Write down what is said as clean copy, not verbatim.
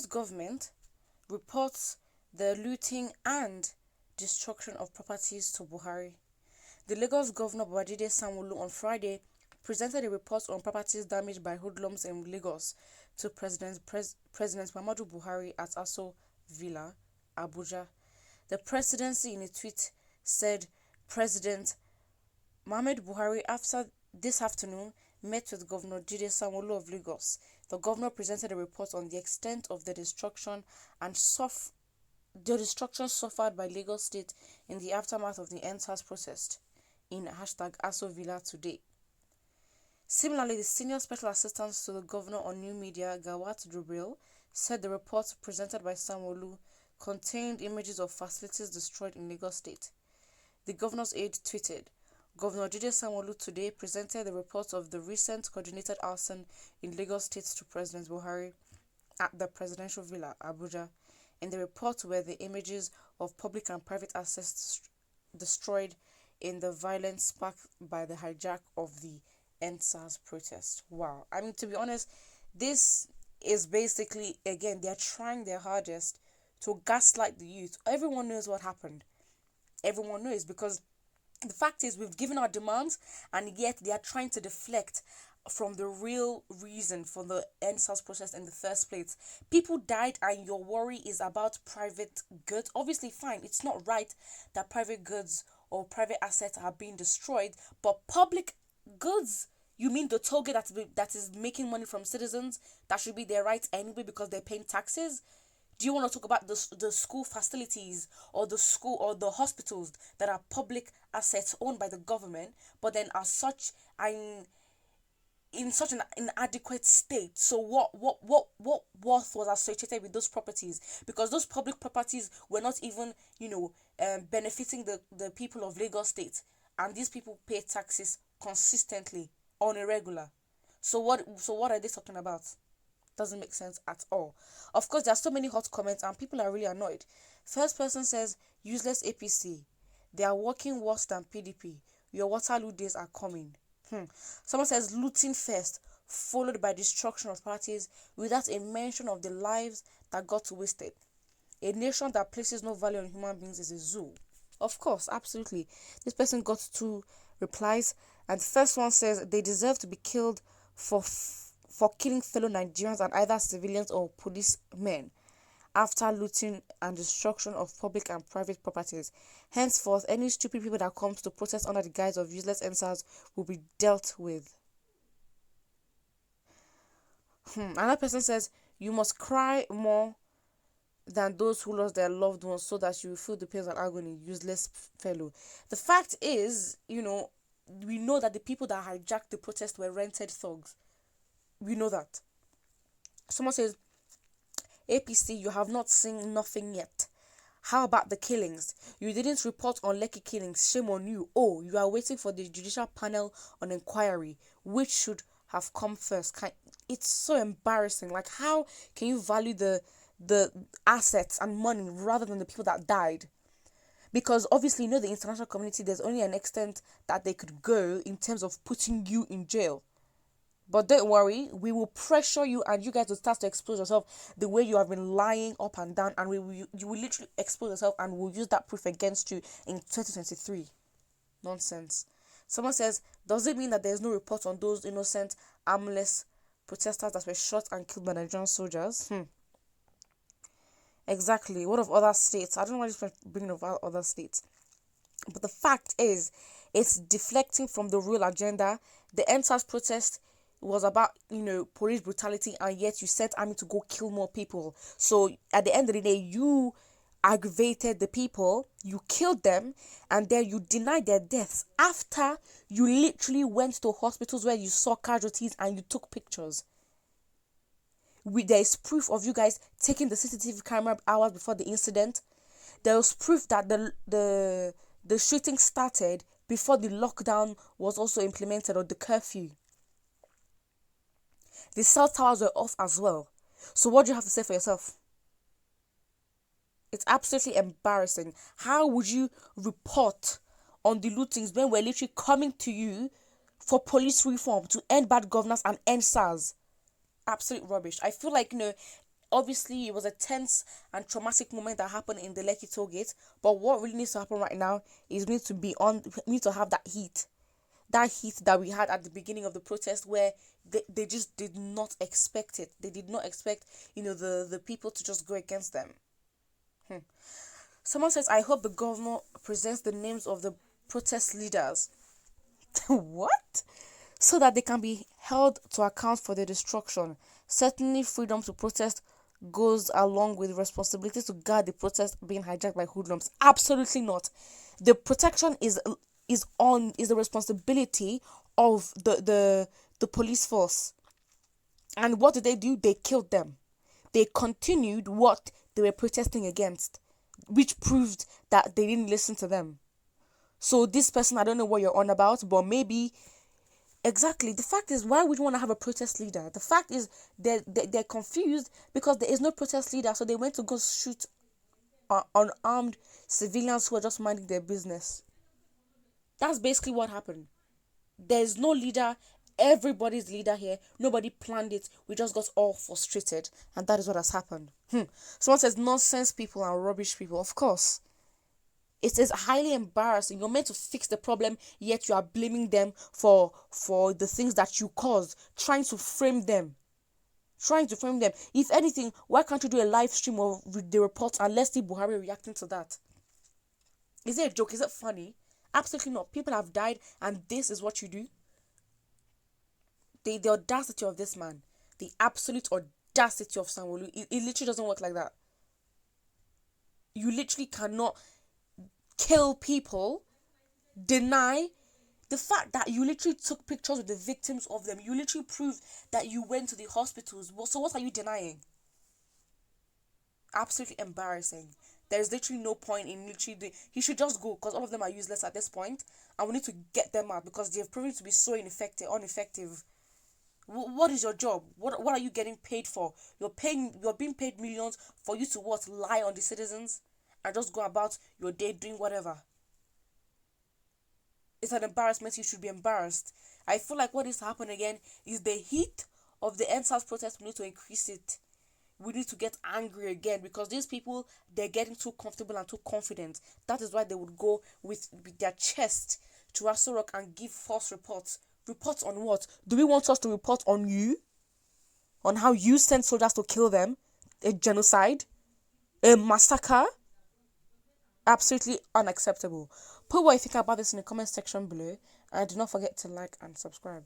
Lagos government reports the looting and destruction of properties to Buhari. The Lagos Governor Babajide SANWO on Friday presented a report on properties damaged by hoodlums in Lagos to President Muhammadu Buhari at ASO Villa, Abuja. The presidency, in a tweet, said President Muhammadu Buhari, after this afternoon, met with Governor Jide Sanwo-Olu of Lagos. The governor presented a report on the extent of the destruction suffered by Lagos State in the aftermath of the NSAS protest in #ASO Villa today. Similarly, the senior special assistant to the governor on new media, Gawat Jubril, said the report presented by Sanwo-Olu contained images of facilities destroyed in Lagos State. The governor's aide tweeted, Governor Jide Sanwo-Olu today presented the report of the recent coordinated arson in Lagos State to President Buhari at the Presidential Villa, Abuja. In the report were the images of public and private assets destroyed in the violence sparked by the hijack of the NSAS protest. Wow. I mean, to be honest, this is basically, again, they're trying their hardest to gaslight the youth. Everyone knows what happened. Everyone knows, because the fact is we've given our demands and yet they are trying to deflect from the real reason for the NSAS protest in the first place. People died and your worry is about private goods. Obviously, fine, it's not right that private goods or private assets are being destroyed, but public goods, you mean the toll gate that is making money from citizens, that should be their right anyway because they're paying taxes? Do you want to talk about the school facilities or the school or the hospitals that are public assets owned by the government, but then are in such an inadequate state? So what worth was associated with those properties? Because those public properties were not even benefiting the people of Lagos State, and these people pay taxes consistently on a regular. So what are they talking about? Doesn't make sense at all. Of course, there are so many hot comments and people are really annoyed. First person says, useless APC. They are working worse than PDP. Your Waterloo days are coming. Someone says, looting first, followed by destruction of parties without a mention of the lives that got wasted. A nation that places no value on human beings is a zoo. Of course, absolutely. This person got 2 replies, and the first one says they deserve to be killed for killing fellow Nigerians and either civilians or policemen after looting and destruction of public and private properties. Henceforth, any stupid people that comes to protest under the guise of useless answers will be dealt with. Another person says, you must cry more than those who lost their loved ones so that you will feel the pain and agony, useless fellow. The fact is, we know that the people that hijacked the protest were rented thugs. We know that. Someone says, APC, you have not seen nothing yet. How about the killings? You didn't report on Lekki killings. Shame on you. Oh, you are waiting for the judicial panel on inquiry, which should have come first. It's so embarrassing. Like, how can you value the assets and money rather than the people that died? Because obviously, the international community, there's only an extent that they could go in terms of putting you in jail. But don't worry, we will pressure you and you guys will start to expose yourself the way you have been lying up and down, and you will literally expose yourself and we'll use that proof against you in 2023. Nonsense. Someone says, does it mean that there's no report on those innocent, armless protesters that were shot and killed by Nigerian soldiers? Exactly. What of other states? I don't know why this bringing up other states. But the fact is, it's deflecting from the real agenda. The NSAS protest was about, police brutality, and yet you sent army to go kill more people. So at the end of the day, you aggravated the people, you killed them, and then you denied their deaths after you literally went to hospitals where you saw casualties and you took pictures. There is proof of you guys taking the CCTV camera hours before the incident. There was proof that the shooting started before the lockdown was also implemented, or the curfew. The cell towers were off as well. So what do you have to say for yourself? It's absolutely embarrassing. How would you report on the lootings when we're literally coming to you for police reform to end bad governance and end SARS? Absolute rubbish. I feel like, Obviously, it was a tense and traumatic moment that happened in the Lekki toll gate. But what really needs to happen right now is we need to have that heat. That heat that we had at the beginning of the protest, where they just did not expect it. They did not expect, the people to just go against them. Someone says, I hope the governor presents the names of the protest leaders. What? So that they can be held to account for the destruction. Certainly, freedom to protest goes along with responsibility to guard the protest being hijacked by hoodlums. Absolutely not. The protection is the responsibility of the police force. And what did they do? They killed them. They continued what they were protesting against, which proved that they didn't listen to them. So this person, I don't know what you're on about, but maybe exactly. The fact is, why would you want to have a protest leader? The fact is, they're confused because there is no protest leader, so they went to go shoot unarmed civilians who are just minding their business. That's basically what happened. There's no leader. Everybody's leader here. Nobody planned it. We just got all frustrated, and that is what has happened. Someone says nonsense people and rubbish people. Of course. It is highly embarrassing. You're meant to fix the problem, yet you are blaming them for the things that you caused, trying to frame them. If anything, why can't you do a live stream of the report and let's see Buhari reacting to that? Is it a joke? Is it funny? Absolutely not. People have died, and this is what you do. The audacity of this man, the absolute audacity of SANWO, it literally doesn't work like that. You literally cannot kill people, deny the fact that you literally took pictures with the victims of them. You literally proved that you went to the hospitals. So what are you denying? Absolutely embarrassing. There's literally no point in literally he should just go, because all of them are useless at this point, and we need to get them out because they've proven to be so ineffective. What is your job? What are you getting paid for? You're being paid millions for you to what? Lie on the citizens and just go about your day doing whatever. It's an embarrassment. You should be embarrassed. I feel like what is happening again is the heat of the NSAS protest. We need to increase it. We need to get angry again because these people, they're getting too comfortable and too confident. That is why they would go with their chest to ASO Rock and give false reports. Reports on what? Do we want us to report on you? On how you sent soldiers to kill them? A genocide? A massacre? Absolutely unacceptable. Put what you think about this in the comment section below. And do not forget to like and subscribe.